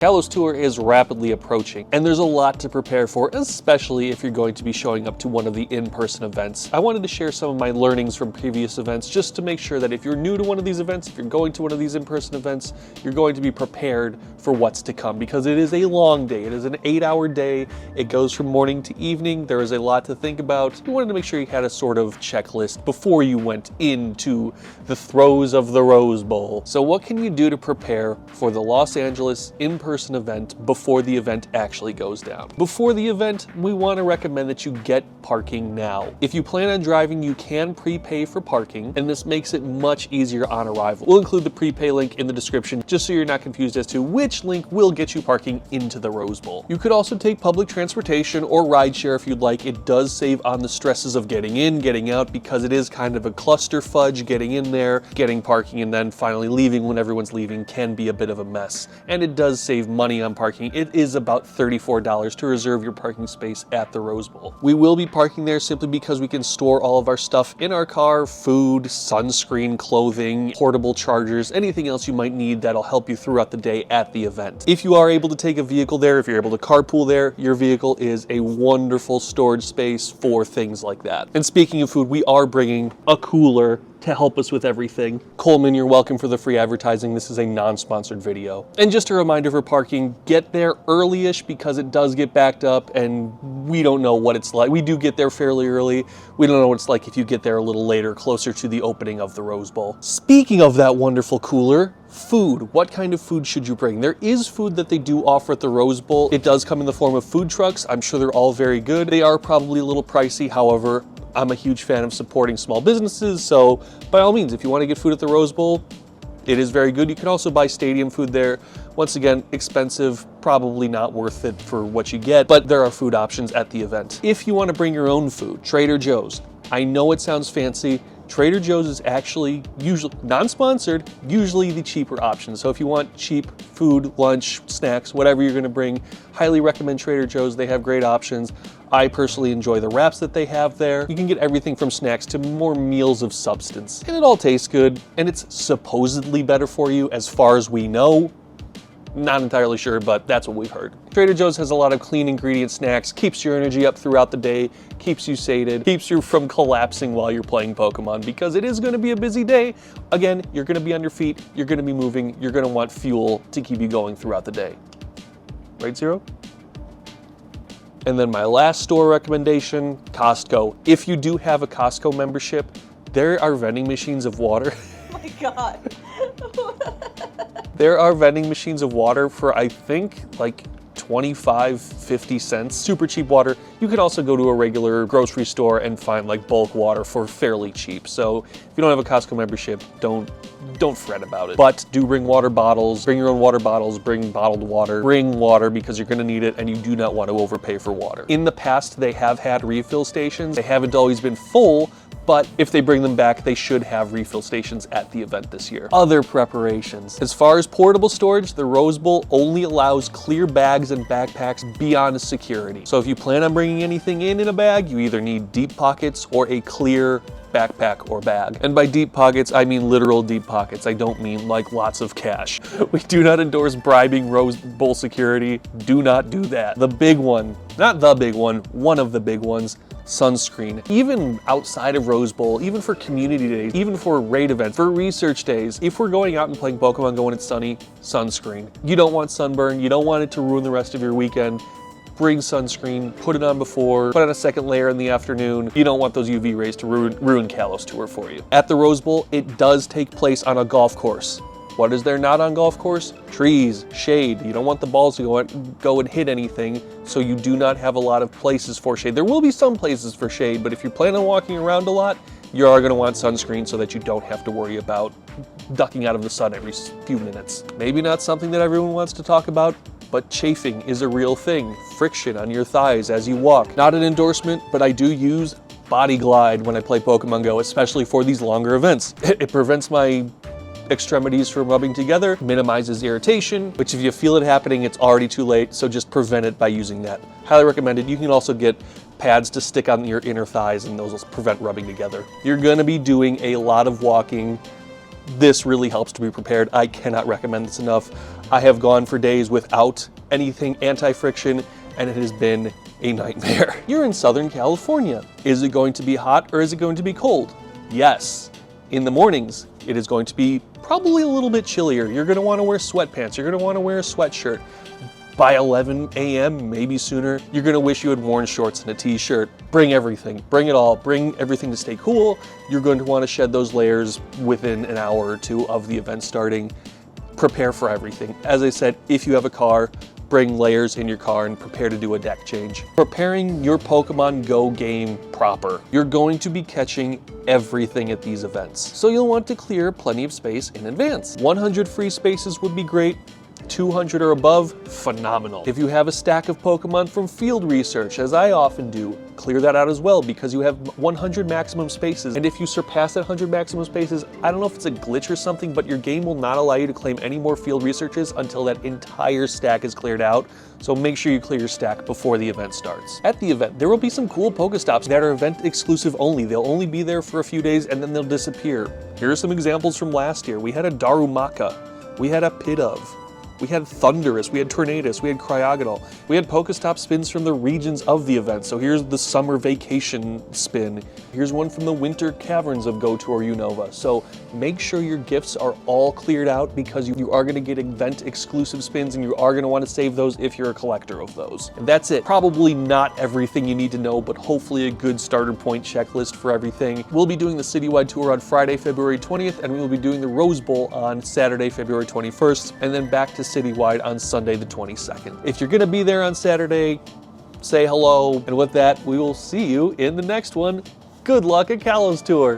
Kalos Tour is rapidly approaching, and there's a lot to prepare for, especially if you're going to be showing up to one of the in-person events. I wanted to share some of my learnings from previous events just to make sure that if you're new to one of these events, if you're going to one of these in-person events, you're going to be prepared for what's to come, because it is a long day. It is an 8-hour day. It goes from morning to evening. There is a lot to think about. You wanted to make sure you had a sort of checklist before you went into the throes of the Rose Bowl. So what can you do to prepare for the Los Angeles in-person event before the event actually goes down? Before the event, we want to recommend that you get parking now. If you plan on driving, you can prepay for parking, and this makes it much easier on arrival. We'll include the prepay link in the description just so you're not confused as to which link will get you parking into the Rose Bowl. You could also take public transportation or rideshare if you'd like. It does save on the stresses of getting in, getting out, because it is kind of a cluster fudge. Getting in there, getting parking, and then finally leaving when everyone's leaving can be a bit of a mess. And it does save money on parking. It is about $34 to reserve your parking space at the Rose Bowl. We will be parking there simply because we can store all of our stuff in our car: food, sunscreen, clothing, portable chargers, anything else you might need that'll help you throughout the day at the event. If you are able to take a vehicle there, if you're able to carpool there, your vehicle is a wonderful storage space for things like that. And speaking of food, we are bringing a cooler to help us with everything. Coleman, you're welcome for the free advertising. This is a non-sponsored video. And just a reminder for parking, get there early-ish because it does get backed up and we don't know what it's like. We do get there fairly early. We don't know what it's like if you get there a little later, closer to the opening of the Rose Bowl. Speaking of that wonderful cooler, food. What kind of food should you bring? There is food that they do offer at the Rose Bowl. It does come in the form of food trucks. I'm sure they're all very good. They are probably a little pricey. However, I'm a huge fan of supporting small businesses, so by all means, if you want to get food at the Rose Bowl, it is very good. You can also buy stadium food there. Once again, expensive, probably not worth it for what you get, but there are food options at the event. If you want to bring your own food, Trader Joe's. I know it sounds fancy. Trader Joe's is actually usually non-sponsored, usually the cheaper option. So if you want cheap food, lunch, snacks, whatever you're gonna bring, highly recommend Trader Joe's. They have great options. I personally enjoy the wraps that they have there. You can get everything from snacks to more meals of substance. And it all tastes good, and it's supposedly better for you as far as we know. Not entirely sure, but that's what we've heard. Trader Joe's has a lot of clean ingredient snacks, keeps your energy up throughout the day, keeps you sated, keeps you from collapsing while you're playing Pokemon, because it is going to be a busy day. Again, you're going to be on your feet, you're going to be moving, you're going to want fuel to keep you going throughout the day. Right, Zero? And then my last store recommendation, Costco. If you do have a Costco membership, there are vending machines of water. Oh my God. There are vending machines of water for, I think, like 25, 50 cents. Super cheap water. You can also go to a regular grocery store and find like bulk water for fairly cheap. So if you don't have a Costco membership, don't fret about it. But do bring water bottles, bring your own water bottles, bring bottled water, bring water because you're gonna need it and you do not want to overpay for water. In the past, they have had refill stations. They haven't always been full, but if they bring them back, they should have refill stations at the event this year. Other preparations. As far as portable storage, the Rose Bowl only allows clear bags and backpacks beyond security. So if you plan on bringing anything in a bag, you either need deep pockets or a clear backpack or bag. And by deep pockets, I mean literal deep pockets. I don't mean like lots of cash. We do not endorse bribing Rose Bowl security. Do not do that. The big one, not the big one of the big ones, sunscreen. Even outside of Rose Bowl, even for community days, even for raid events, for research days, if we're going out and playing Pokemon Go and it's sunny, sunscreen. You don't want sunburn, you don't want it to ruin the rest of your weekend. Bring sunscreen, put it on before, put on a second layer in the afternoon. You don't want those UV rays to ruin Kalos Tour for you. At the Rose Bowl, it does take place on a golf course. What is there not on golf course? Trees, shade. You don't want the balls to go and hit anything, so you do not have a lot of places for shade. There will be some places for shade, but if you plan on walking around a lot, you are going to want sunscreen so that you don't have to worry about ducking out of the sun every few minutes. Maybe not something that everyone wants to talk about, but chafing is a real thing. Friction on your thighs as you walk. Not an endorsement, but I do use Body Glide when I play Pokemon Go, especially for these longer events. It prevents my extremities from rubbing together, minimizes irritation, which if you feel it happening, it's already too late, so just prevent it by using that. Highly recommended. You can also get pads to stick on your inner thighs and those will prevent rubbing together. You're gonna be doing a lot of walking This really helps to be prepared. I cannot recommend this enough. I have gone for days without anything anti-friction, and it has been a nightmare. You're in Southern California. Is it going to be hot or is it going to be cold? Yes. In the mornings, it is going to be probably a little bit chillier. You're going to want to wear sweatpants. You're going to want to wear a sweatshirt. By 11 a.m., maybe sooner, you're going to wish you had worn shorts and a t-shirt. Bring everything. Bring it all. Bring everything to stay cool. You're going to want to shed those layers within an hour or two of the event starting. Prepare for everything. As I said, if you have a car, bring layers in your car and prepare to do a deck change. Preparing your Pokemon Go game proper. You're going to be catching everything at these events, so you'll want to clear plenty of space in advance. 100 free spaces would be great. 200 or above, phenomenal. If you have a stack of Pokemon from field research, as I often do, clear that out as well because you have 100 maximum spaces. And if you surpass that 100 maximum spaces, I don't know if it's a glitch or something, but your game will not allow you to claim any more field researches until that entire stack is cleared out. So make sure you clear your stack before the event starts. At the event, there will be some cool Pokestops that are event exclusive only. They'll only be there for a few days and then they'll disappear. Here are some examples from last year. We had a Darumaka, we had a Pidove, we had Thundurus, we had Tornadus, we had Cryogonal. We had Pokestop spins from the regions of the event. So here's the summer vacation spin. Here's one from the winter caverns of Go Tour Unova. So make sure your gifts are all cleared out because you are gonna get event exclusive spins and you are gonna wanna save those if you're a collector of those. And that's it. Probably not everything you need to know, but hopefully a good starter point checklist for everything. We'll be doing the citywide tour on Friday, February 20th, and we will be doing the Rose Bowl on Saturday, February 21st, and then back to citywide on Sunday the 22nd. If you're gonna be there on Saturday, say hello, and with that, we will see you in the next one. Good luck at Kalos Tour!